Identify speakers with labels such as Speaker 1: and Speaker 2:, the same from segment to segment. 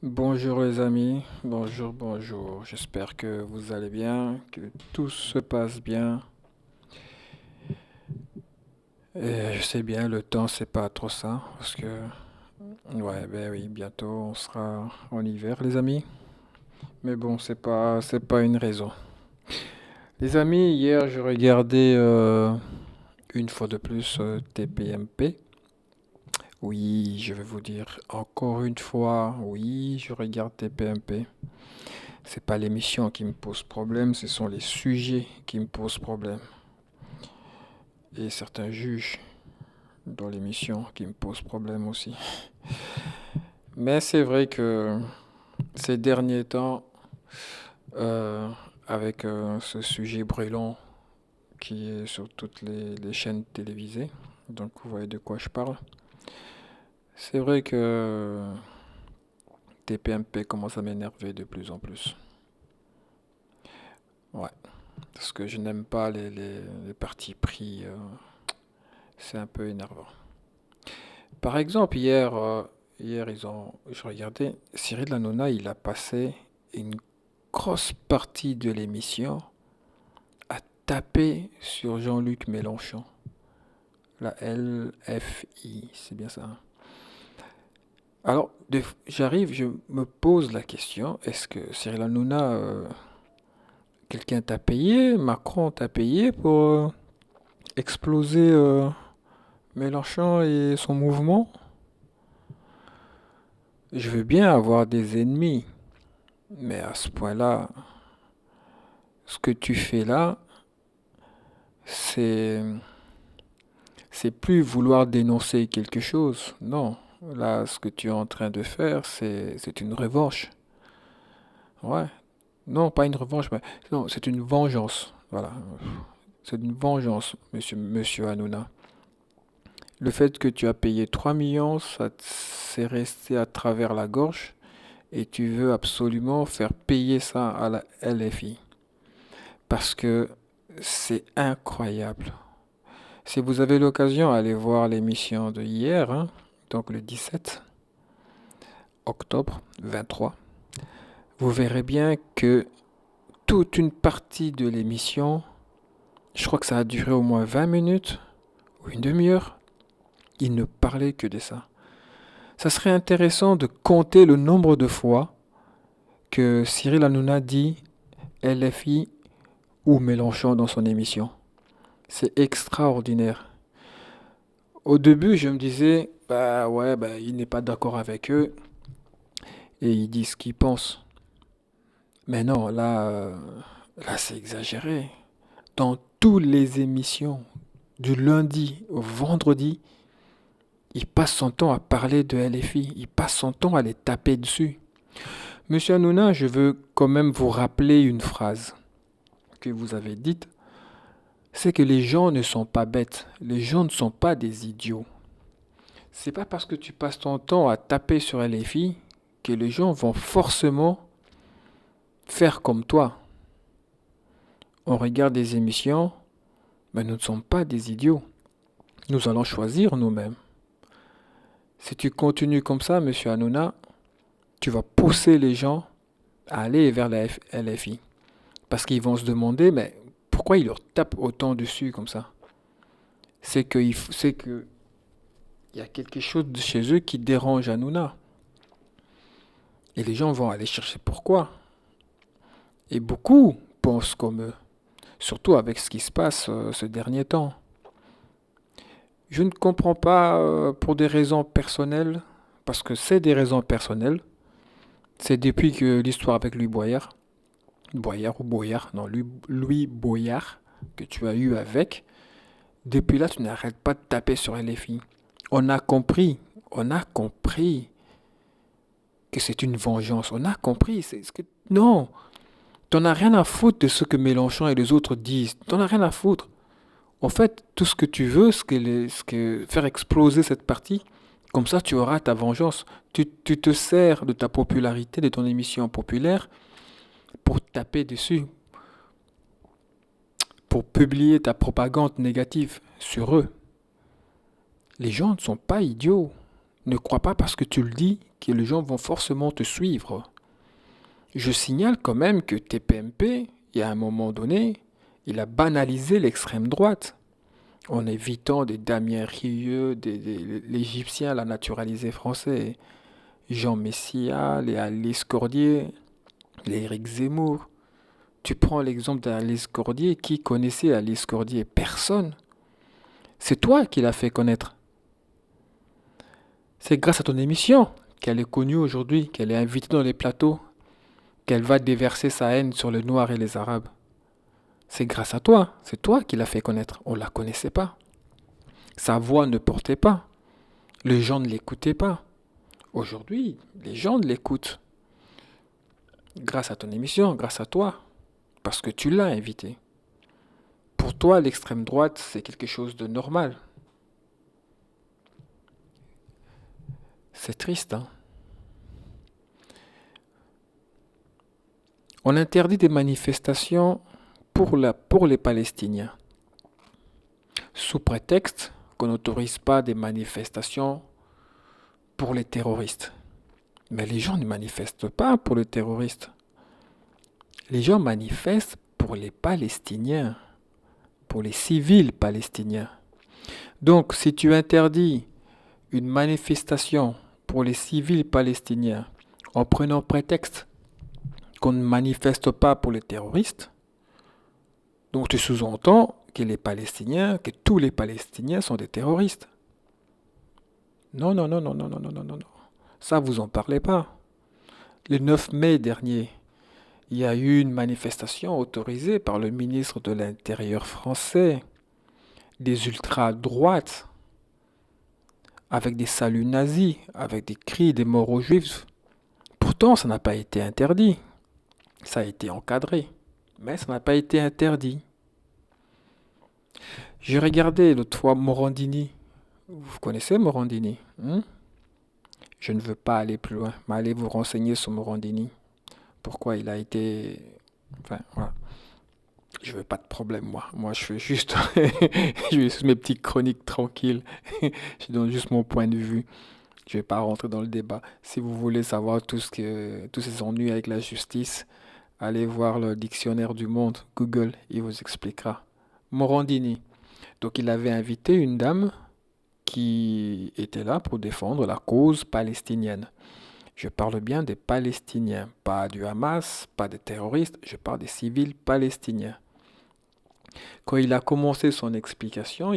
Speaker 1: Bonjour les amis, bonjour, bonjour. J'espère que vous allez bien, que tout se passe bien. Et je sais bien, le temps c'est pas trop ça, parce que ouais, ben oui, bientôt on sera en hiver, les amis. Mais bon, c'est pas une raison. Les amis, hier je regardais une fois de plus TPMP. Oui, je vais vous dire encore une fois, oui, je regarde TPMP. C'est pas l'émission qui me pose problème, ce sont les sujets qui me posent problème. Et certains juges dans l'émission qui me posent problème aussi. Mais c'est vrai que ces derniers temps, euh, avec ce sujet brûlant qui est sur toutes les chaînes télévisées, donc vous voyez de quoi je parle, c'est vrai que TPMP commence à m'énerver de plus en plus. Ouais, parce que je n'aime pas les partis pris, c'est un peu énervant. Par exemple, hier je regardais, Cyril Hanouna, il a passé une grosse partie de l'émission à taper sur Jean-Luc Mélenchon, la LFI, c'est bien ça, hein. Alors, j'arrive, je me pose la question, est-ce que Cyril Hanouna, quelqu'un t'a payé, Macron t'a payé pour exploser Mélenchon et son mouvement? Je veux bien avoir des ennemis, mais à ce point-là, ce que tu fais là, c'est c'est plus vouloir dénoncer quelque chose. Non, là, ce que tu es en train de faire, c'est une revanche. Ouais. Non, pas une revanche, mais non, c'est une vengeance. Voilà. C'est une vengeance, monsieur Hanouna. Le fait que tu as payé 3 millions, ça s'est resté à travers la gorge et tu veux absolument faire payer ça à la LFI. Parce que c'est incroyable. Si vous avez l'occasion, allez voir l'émission de hier, hein, donc le 17 octobre 23. Vous verrez bien que toute une partie de l'émission, je crois que ça a duré au moins 20 minutes ou une demi-heure, il ne parlait que de ça. Ça serait intéressant de compter le nombre de fois que Cyril Hanouna dit LFI ou Mélenchon dans son émission. C'est extraordinaire. Au début, je me disais, bah ouais, bah, il n'est pas d'accord avec eux et il dit ce qu'il pense. Mais non, là c'est exagéré. Dans toutes les émissions, du lundi au vendredi, il passe son temps à parler de LFI. Il passe son temps à les taper dessus. Monsieur Hanouna, je veux quand même vous rappeler une phrase que vous avez dite. C'est que les gens ne sont pas bêtes. Les gens ne sont pas des idiots. C'est pas parce que tu passes ton temps à taper sur LFI que les gens vont forcément faire comme toi. On regarde des émissions, mais nous ne sommes pas des idiots. Nous allons choisir nous-mêmes. Si tu continues comme ça, monsieur Hanouna, tu vas pousser les gens à aller vers la LFI. Parce qu'ils vont se demander, mais pourquoi ils leur tapent autant dessus comme ça? C'est que il y a quelque chose de chez eux qui dérange Hanouna. Et les gens vont aller chercher pourquoi. Et beaucoup pensent comme eux. Surtout avec ce qui se passe ce dernier temps. Je ne comprends pas pour des raisons personnelles, parce que c'est des raisons personnelles. C'est depuis que l'histoire avec Louis Boyard, Boyard ou Boyard, non, Louis Boyard, que tu as eu avec, depuis là, tu n'arrêtes pas de taper sur LFI. On a compris que c'est une vengeance. On a compris. Non, t'en as rien à foutre de ce que Mélenchon et les autres disent. T'en as rien à foutre. En fait, tout ce que tu veux, faire exploser cette partie, comme ça tu auras ta vengeance. Tu te sers de ta popularité, de ton émission populaire, pour taper dessus, pour publier ta propagande négative sur eux. Les gens ne sont pas idiots. Ne crois pas parce que tu le dis que les gens vont forcément te suivre. Je signale quand même que TPMP, il y a un moment donné, il a banalisé l'extrême droite en évitant des Damien Rieu, l'Égyptien l'a naturalisé français, Jean Messia, les Alice Cordier, les Éric Zemmour. Tu prends l'exemple d'Alice Cordier, qui connaissait Alice Cordier? Personne. C'est toi qui l'as fait connaître. C'est grâce à ton émission qu'elle est connue aujourd'hui, qu'elle est invitée dans les plateaux, qu'elle va déverser sa haine sur les Noirs et les Arabes. C'est grâce à toi, c'est toi qui l'as fait connaître. On ne la connaissait pas. Sa voix ne portait pas. Les gens ne l'écoutaient pas. Aujourd'hui, les gens l'écoutent. Grâce à ton émission, grâce à toi. Parce que tu l'as invité. Pour toi, l'extrême droite, c'est quelque chose de normal. C'est triste, hein? On interdit des manifestations pour les Palestiniens, sous prétexte qu'on n'autorise pas des manifestations pour les terroristes. Mais les gens ne manifestent pas pour les terroristes. Les gens manifestent pour les Palestiniens, pour les civils palestiniens. Donc, si tu interdis une manifestation pour les civils palestiniens en prenant prétexte qu'on ne manifeste pas pour les terroristes, donc tu sous-entends que les Palestiniens, que tous les Palestiniens sont des terroristes. Non, non, non, non, non, non, non, non, non, non. Ça, vous en parlez pas. Le 9 mai dernier, il y a eu une manifestation autorisée par le ministre de l'Intérieur français, des ultra-droites, avec des saluts nazis, avec des cris des morts aux juifs. Pourtant, ça n'a pas été interdit. Ça a été encadré, mais ça n'a pas été interdit. J'ai regardé l'autre fois Morandini. Vous connaissez Morandini, hein? Je ne veux pas aller plus loin, mais allez vous renseigner sur Morandini. Pourquoi il a été... Enfin, voilà. Je veux pas de problème, moi. Moi, je fais juste, je fais juste mes petites chroniques tranquilles. Je donne juste mon point de vue. Je vais pas rentrer dans le débat. Si vous voulez savoir tous ces ennuis avec la justice, allez voir le dictionnaire du monde, Google, il vous expliquera. Morandini. Donc, il avait invité une dame qui était là pour défendre la cause palestinienne. Je parle bien des Palestiniens, pas du Hamas, pas des terroristes, je parle des civils palestiniens. Quand il a commencé son explication,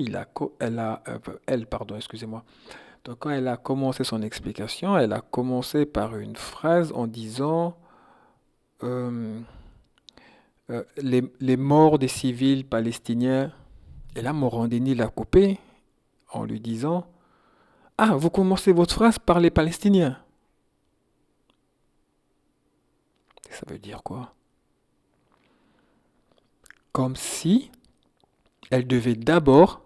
Speaker 1: pardon, excusez-moi. Donc quand elle a commencé son explication, elle a commencé par une phrase en disant euh, les morts des civils palestiniens. Et là, Morandini l'a coupé en lui disant, ah, vous commencez votre phrase par les Palestiniens. Ça veut dire quoi? Comme si elle devait d'abord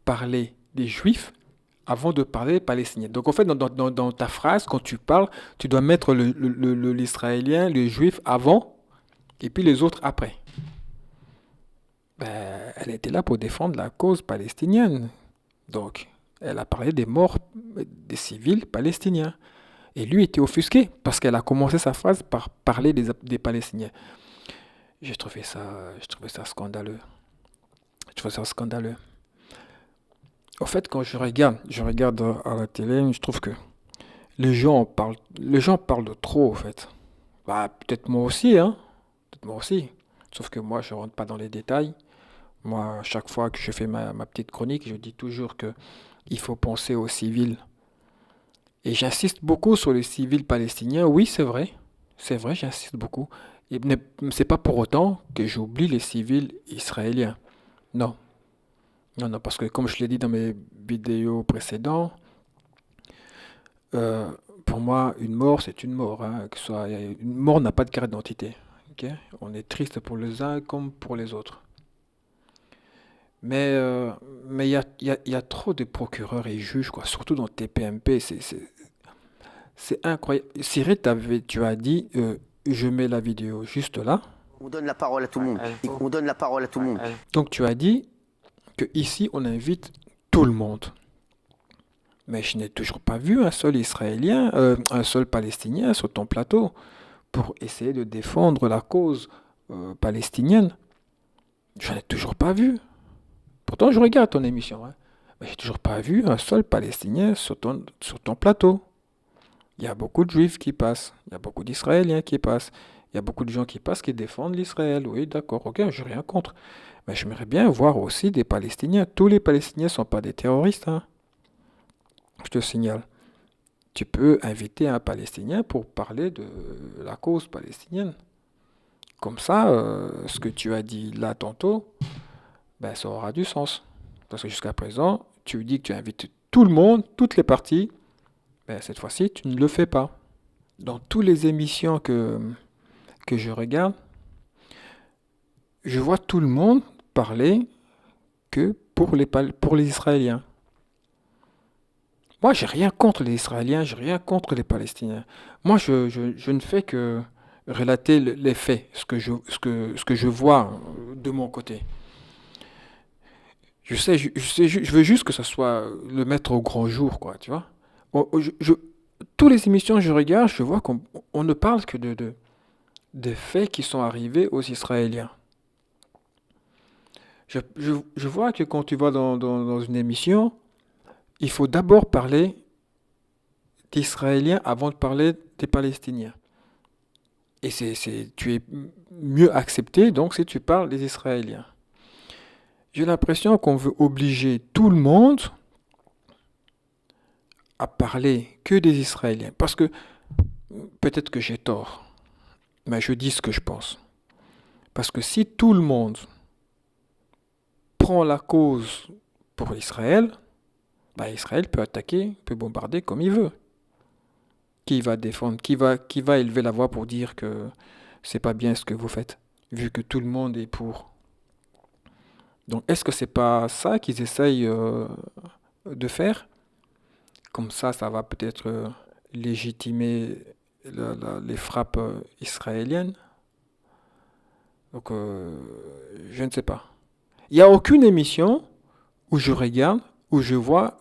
Speaker 1: parler des Juifs avant de parler des Palestiniens. Donc en fait, dans ta phrase, quand tu parles, tu dois mettre l'Israélien, le Juif avant, et puis les autres après. Ben, elle était là pour défendre la cause palestinienne. Donc, elle a parlé des morts des civils palestiniens. Et lui était offusqué parce qu'elle a commencé sa phrase par parler des Palestiniens. J'ai trouvé ça scandaleux. Je trouve ça scandaleux. En fait, quand je regarde à la télé, je trouve que les gens parlent de trop, en fait. Bah, peut-être moi aussi, hein. Peut-être moi aussi. Sauf que moi, je rentre pas dans les détails. Moi, à chaque fois que je fais ma petite chronique, je dis toujours que il faut penser aux civils. Et j'insiste beaucoup sur les civils palestiniens. Oui, c'est vrai. C'est vrai, j'insiste beaucoup. Et c'est pas pour autant que j'oublie les civils israéliens. Non. Non, non, parce que comme je l'ai dit dans mes vidéos précédentes, euh, pour moi, une mort, c'est une mort, hein, une mort n'a pas de carte d'identité. Ok. On est triste pour les uns comme pour les autres. Mais euh, mais il y a trop de procureurs et juges, quoi, surtout dans TPMP. C'est incroyable. Cyril, tu as dit, je mets la vidéo juste là.
Speaker 2: On donne la parole à tout le monde. On donne la parole à tout le monde.
Speaker 1: Donc tu as dit que ici on invite tout le monde. Mais je n'ai toujours pas vu un seul Israélien, un seul Palestinien sur ton plateau pour essayer de défendre la cause palestinienne. Je n'ai toujours pas vu. Pourtant, je regarde ton émission, hein. Mais j'ai toujours pas vu un seul Palestinien sur ton plateau. Il y a beaucoup de Juifs qui passent, il y a beaucoup d'Israéliens qui passent, il y a beaucoup de gens qui passent qui défendent l'Israël. Oui, d'accord, ok, je n'ai rien contre. Mais j'aimerais bien voir aussi des Palestiniens. Tous les Palestiniens ne sont pas des terroristes, hein, je te signale. Tu peux inviter un Palestinien pour parler de la cause palestinienne. Comme ça, ce que tu as dit là tantôt, ben, ça aura du sens. Parce que jusqu'à présent, tu dis que tu invites tout le monde, toutes les parties. Ben, cette fois-ci, tu ne le fais pas. Dans toutes les émissions que je regarde, je vois tout le monde parler que pour les Israéliens. Moi, j'ai rien contre les Israéliens, j'ai rien contre les Palestiniens. Moi, je ne fais que relater les faits, ce que je vois de mon côté. Je veux juste que ça soit le mettre au grand jour, quoi, tu vois. Toutes les émissions que je regarde, je vois qu'on ne parle que des faits qui sont arrivés aux Israéliens. Je vois que quand tu vas dans une émission, il faut d'abord parler d'Israéliens avant de parler des Palestiniens. Et tu es mieux accepté, donc, si tu parles des Israéliens. J'ai l'impression qu'on veut obliger tout le monde à parler que des Israéliens. Parce que peut-être que j'ai tort, mais je dis ce que je pense. Parce que si tout le monde prend la cause pour Israël, bah Israël peut attaquer, peut bombarder comme il veut. Qui va défendre, qui va élever la voix pour dire que c'est pas bien ce que vous faites, vu que tout le monde est pour. Donc est-ce que c'est pas ça qu'ils essayent de faire? Comme ça va peut-être légitimer les frappes israéliennes. Donc je ne sais pas. Il n'y a aucune émission où je regarde, où je vois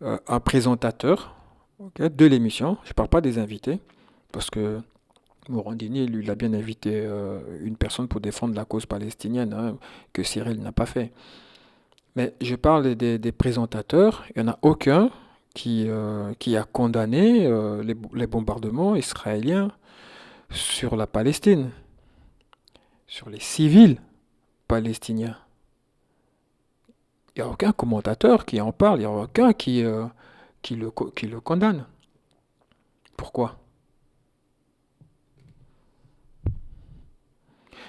Speaker 1: un présentateur, ok, de l'émission. Je ne parle pas des invités, parce que Morandini, lui, il a bien invité une personne pour défendre la cause palestinienne, hein, que Cyril n'a pas fait. Mais je parle des présentateurs. Il n'y en a aucun qui a condamné les bombardements israéliens sur la Palestine, sur les civils palestiniens. Il n'y a aucun commentateur qui en parle, il n'y a aucun qui le condamne. Pourquoi?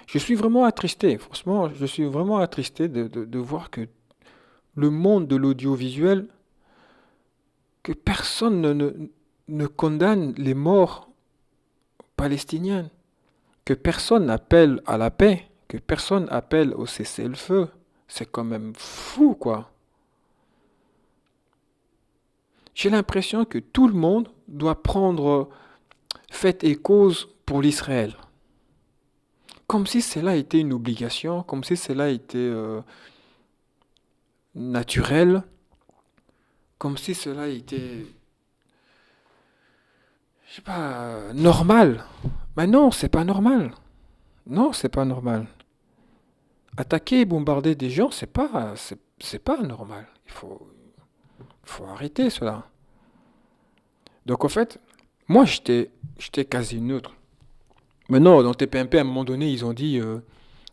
Speaker 1: Je suis vraiment attristé, franchement, je suis vraiment attristé de voir que le monde de l'audiovisuel, que personne ne condamne les morts palestiniennes, que personne n'appelle à la paix, que personne appelle au cessez-le-feu. C'est quand même fou, quoi. J'ai l'impression que tout le monde doit prendre fait et cause pour l'Israël. Comme si cela était une obligation, comme si cela était naturel, comme si cela était, je sais pas, normal. Mais non, c'est pas normal. Non, c'est pas normal. Attaquer et bombarder des gens, c'est pas normal. Il faut arrêter cela. Donc en fait, moi j'étais quasi neutre. Mais non, dans TPMP, à un moment donné, ils ont dit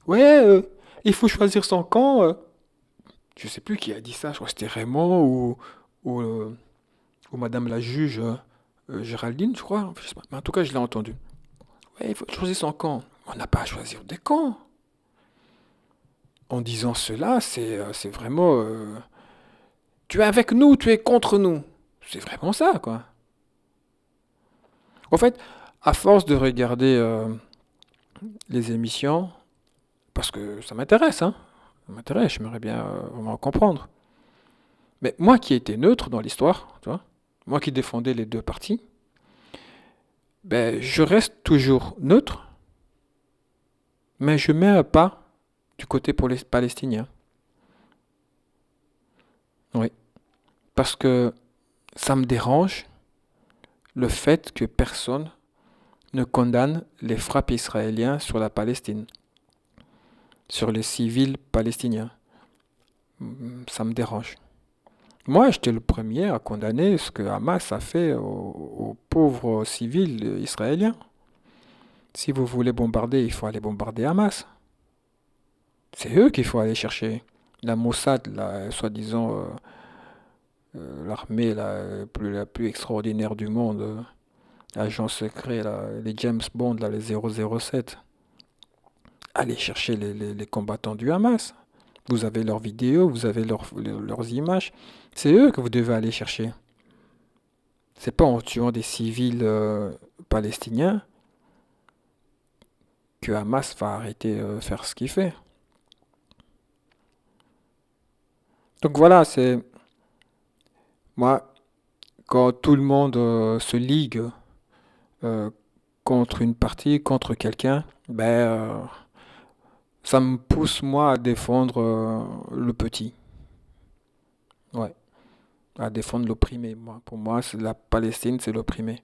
Speaker 1: ouais, il faut choisir son camp. Je sais plus qui a dit ça, je crois que c'était Raymond ou Madame la juge Géraldine, je crois. Je sais pas. Mais en tout cas, je l'ai entendu. Ouais, il faut choisir son camp. On n'a pas à choisir des camps. En disant cela, c'est vraiment tu es avec nous, tu es contre nous. C'est vraiment ça, quoi. En fait, à force de regarder les émissions, parce que ça m'intéresse, hein. Ça m'intéresse, j'aimerais bien vraiment comprendre. Mais moi qui étais neutre dans l'histoire, tu vois, moi qui défendais les deux parties, ben, je reste toujours neutre, mais je mets un pas du côté pour les Palestiniens. Oui. Parce que ça me dérange le fait que personne ne condamne les frappes israéliennes sur la Palestine, sur les civils palestiniens. Ça me dérange. Moi, j'étais le premier à condamner ce que Hamas a fait aux pauvres civils israéliens. Si vous voulez bombarder, il faut aller bombarder Hamas. C'est eux qu'il faut aller chercher. La Mossad, soi-disant l'armée la plus extraordinaire du monde, agent secret, les James Bond, les 007. Allez chercher les combattants du Hamas. Vous avez leurs vidéos, vous avez leurs images. C'est eux que vous devez aller chercher. C'est pas en tuant des civils palestiniens que Hamas va arrêter de faire ce qu'il fait. Donc voilà, c'est moi, quand tout le monde se ligue euh, contre une partie, contre quelqu'un, ça me pousse moi à défendre le petit. Ouais, à défendre l'opprimé. Moi, pour moi, c'est la Palestine, c'est l'opprimé.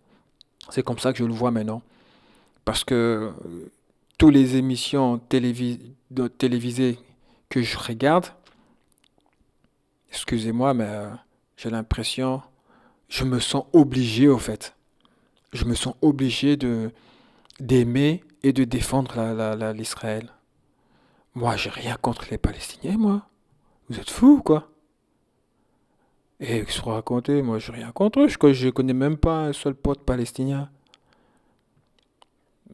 Speaker 1: C'est comme ça que je le vois maintenant. Parce que toutes les émissions télévisées que je regarde, excusez-moi, mais j'ai l'impression, je me sens obligé au fait. Je me sens obligé d'aimer et de défendre l'Israël. Moi, j'ai rien contre les Palestiniens, moi. Vous êtes fous, quoi. Et que se raconter, moi, j'ai rien contre eux. Je connais même pas un seul pote palestinien.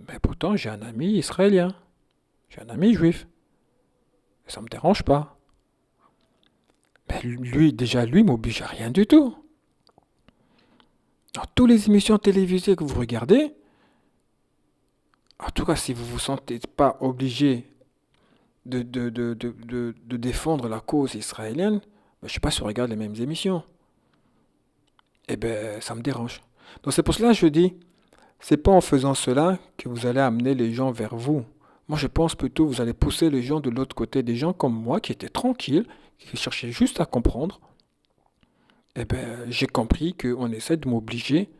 Speaker 1: Mais pourtant, j'ai un ami israélien. J'ai un ami juif. Et ça me dérange pas. Mais lui, déjà, lui m'oblige à rien du tout. Dans toutes les émissions télévisées que vous regardez, en tout cas, si vous vous sentez pas obligé de défendre la cause israélienne, ben, je sais pas si on regarde les mêmes émissions. Eh ben, ça me dérange. Donc c'est pour cela que je dis, c'est pas en faisant cela que vous allez amener les gens vers vous. Moi, je pense plutôt que vous allez pousser les gens de l'autre côté, des gens comme moi qui étaient tranquilles, qui cherchaient juste à comprendre. Eh ben, j'ai compris qu'on essaie de m'obliger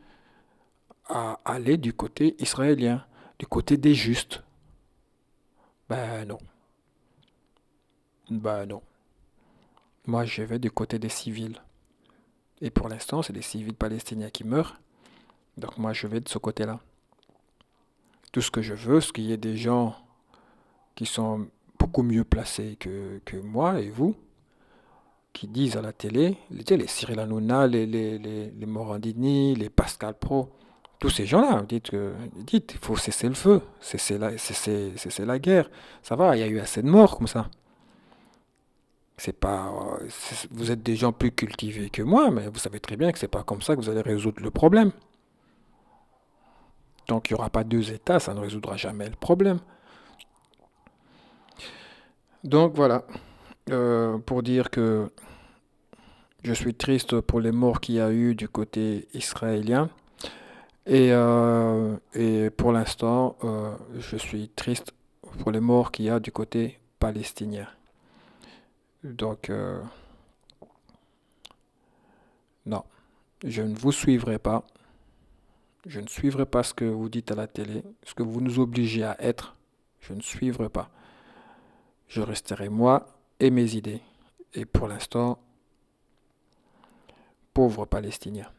Speaker 1: à aller du côté israélien, du côté des justes. Ben non, ben non. Moi, je vais du côté des civils. Et pour l'instant, c'est des civils palestiniens qui meurent. Donc moi, je vais de ce côté-là. Tout ce que je veux, c'est qu'il y ait des gens qui sont beaucoup mieux placés que moi et vous, qui disent à la télé, les Cyril Hanouna, les Morandini, les Pascal Pro, tous ces gens-là, dites, il faut cesser le feu, cesser la guerre. Ça va, il y a eu assez de morts comme ça. C'est pas, vous êtes des gens plus cultivés que moi, mais vous savez très bien que c'est pas comme ça que vous allez résoudre le problème. Tant qu'il n'y aura pas deux États, ça ne résoudra jamais le problème. Donc voilà, pour dire que je suis triste pour les morts qu'il y a eu du côté israélien. Et pour l'instant, je suis triste pour les morts qu'il y a du côté palestinien. Donc, non, je ne vous suivrai pas. Je ne suivrai pas ce que vous dites à la télé, ce que vous nous obligez à être. Je ne suivrai pas. Je resterai moi et mes idées. Et pour l'instant, pauvre Palestinien.